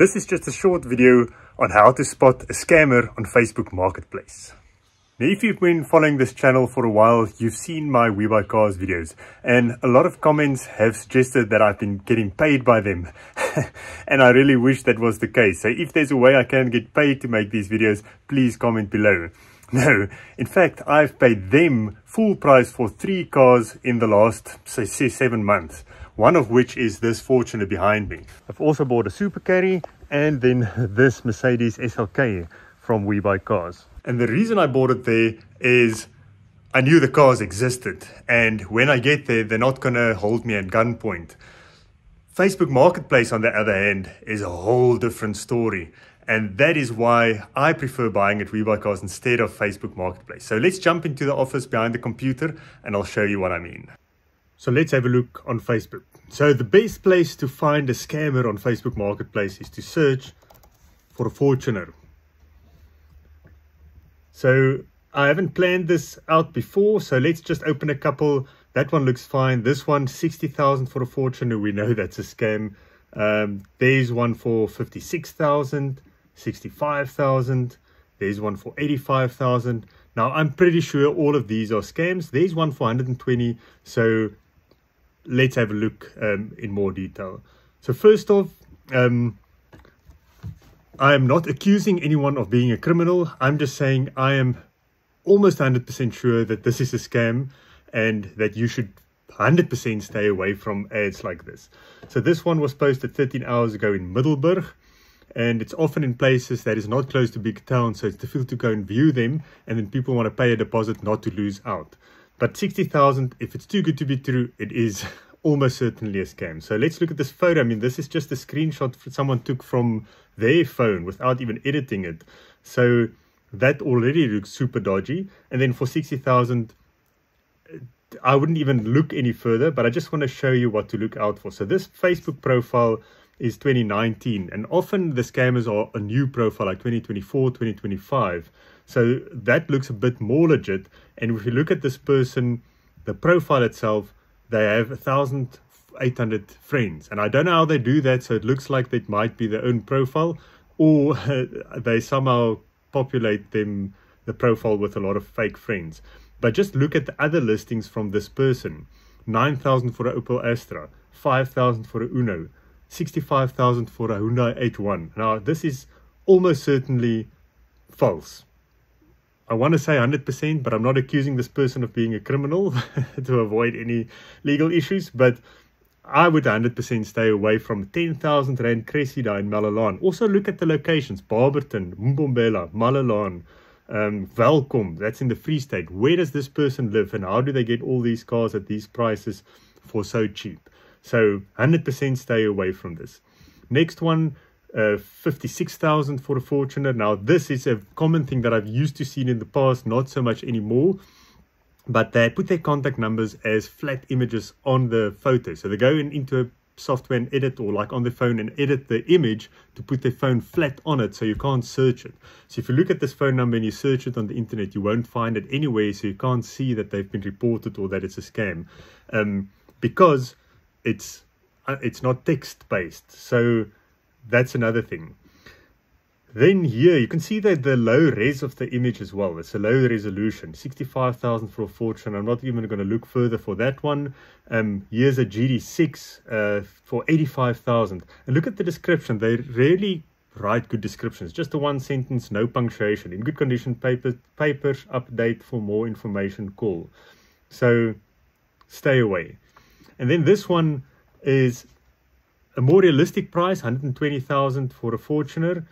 This is just a short video on how to spot a scammer on Facebook Marketplace. Now, if you've been following this channel for a while, you've seen my WeBuyCars videos, and a lot of comments have suggested that I've been getting paid by them. And I really wish that was the case. So if there's a way I can get paid to make these videos, please comment below. No, in fact, I've paid them full price for 3 cars in the last, say, 7 months. One of which is this Fortuner behind me. I've also bought a Super Carry and then this Mercedes SLK from WeBuyCars. And the reason I bought it there is I knew the cars existed. And when I get there, they're not going to hold me at gunpoint. Facebook Marketplace, on the other hand, is a whole different story. And that is why I prefer buying at WeBuyCars instead of Facebook Marketplace. So let's jump into the office behind the computer and I'll show you what I mean. So let's have a look on Facebook. So the best place to find a scammer on Facebook Marketplace is to search for a Fortuner. So I haven't planned this out before, so let's just open a couple. That one looks fine. This one, 60,000 for a Fortuner. We know that's a scam. There's one for 56,000, 65,000. There's one for 85,000. Now, I'm pretty sure all of these are scams. There's one for 120. So let's have a look in more detail. So first off, I am not accusing anyone of being a criminal. I'm just saying I am almost 100% sure that this is a scam and that you should 100% stay away from ads like this. So this one was posted 13 hours ago in Middelburg, and it's often in places that is not close to big towns, so it's difficult to go and view them, and then people want to pay a deposit not to lose out. But 60,000, if it's too good to be true, it is almost certainly a scam. So let's look at this photo. I mean, this is just a screenshot someone took from their phone without even editing it. So that already looks super dodgy. And then for 60,000, I wouldn't even look any further, but I just want to show you what to look out for. So this Facebook profile is 2019, and often the scammers are a new profile like 2024, 2025. So that looks a bit more legit. And if you look at this person, the profile itself, they have 1,800 friends. And I don't know how they do that. So it looks like that might be their own profile, or they somehow populate the profile with a lot of fake friends. But just look at the other listings from this person. 9,000 for a Opel Astra, 5,000 for a Uno, 65,000 for a Hyundai H1. Now, this is almost certainly false. I want to say 100%, but I'm not accusing this person of being a criminal to avoid any legal issues. But I would 100% stay away from 10,000 Rand Cressida in Malalaan. Also look at the locations: Barberton, Mbombela, Malalaan, Welkom, that's in the Free State. Where does this person live, and how do they get all these cars at these prices for so cheap? So 100% stay away from this. Next one, 56,000 for a Fortuner. Now this is a common thing that I've used to see in the past, not so much anymore, but they put their contact numbers as flat images on the photo. So they go into a software and edit, or like on the phone, and edit the image to put their phone flat on it so you can't search it. So if you look at this phone number and you search it on the internet, you won't find it anywhere, so you can't see that they've been reported or that it's a scam, because it's not text based. So that's another thing. Then here you can see that the low res of the image as well. It's a low resolution, 65,000 for a Fortune. I'm not even going to look further for that one. Here's a GD6 for 85,000. And look at the description. They really write good descriptions. Just a one sentence, no punctuation. In good condition, papers, update for more information, call. So stay away. And then this one is a more realistic price, 120,000 for a Fortuner.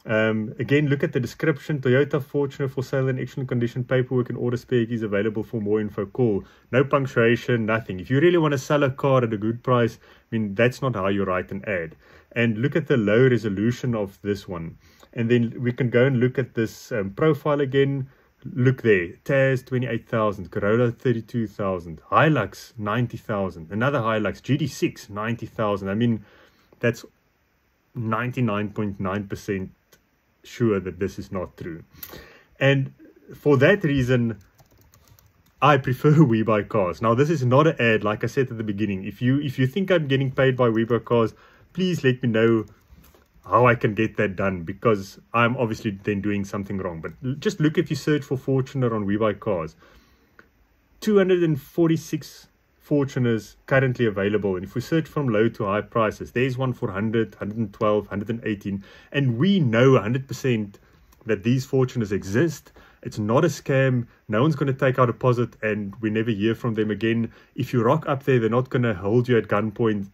Again, look at the description: Toyota Fortuner for sale in excellent condition, paperwork and order spare keys available. For more info, call. No punctuation, nothing. If you really want to sell a car at a good price, I mean, that's not how you write an ad. And look at the low resolution of this one. And then we can go and look at this profile again. Look there, Taz 28,000, Corolla 32,000, Hilux 90,000, another Hilux GD6 90,000. I mean, that's 99.9% sure that this is not true. And for that reason, I prefer WeBuyCars. Now, this is not an ad, like I said at the beginning. If you think I'm getting paid by WeBuyCars, please let me know. how I can get that done, because I'm obviously then doing something wrong. But just look, if you search for Fortuner on We Buy Cars, 246 Fortuners currently available. And if we search from low to high prices, there's one for 100, 112, 118. And we know 100% that these Fortuners exist. It's not a scam. No one's going to take our deposit and we never hear from them again. If you rock up there, they're not going to hold you at gunpoint.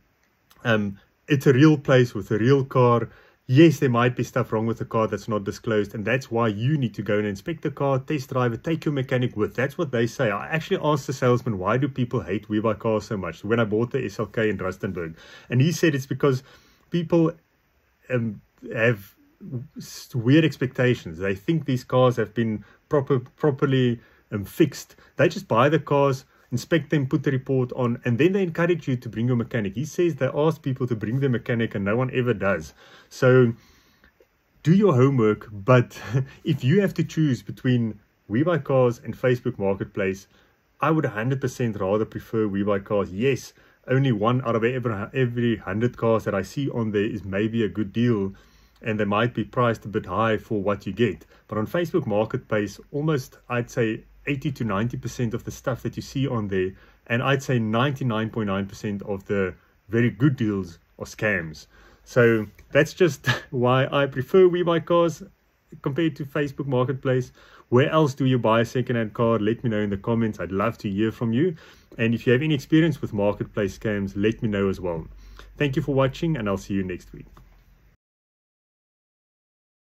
It's a real place with a real car. Yes, there might be stuff wrong with the car that's not disclosed, and that's why you need to go and inspect the car, test drive it, take your mechanic with. That's what they say. I actually asked the salesman, why do people hate We Buy Cars so much, when I bought the SLK in Rustenburg? And he said it's because people have weird expectations. They think these cars have been properly fixed. They just buy the cars, inspect them, put the report on, and then they encourage you to bring your mechanic. He says they ask people to bring their mechanic and no one ever does. So do your homework, but if you have to choose between We Buy Cars and Facebook Marketplace, I would 100% rather prefer We Buy Cars. Yes, only one out of every 100 cars that I see on there is maybe a good deal, and they might be priced a bit high for what you get. But on Facebook Marketplace, almost, I'd say, 80 to 90% of the stuff that you see on there, and I'd say 99.9% of the very good deals are scams. So that's just why I prefer We Buy Cars compared to Facebook Marketplace. Where else do you buy a second-hand car? Let me know in the comments. I'd love to hear from you. And if you have any experience with marketplace scams, let me know as well. Thank you for watching, and I'll see you next week.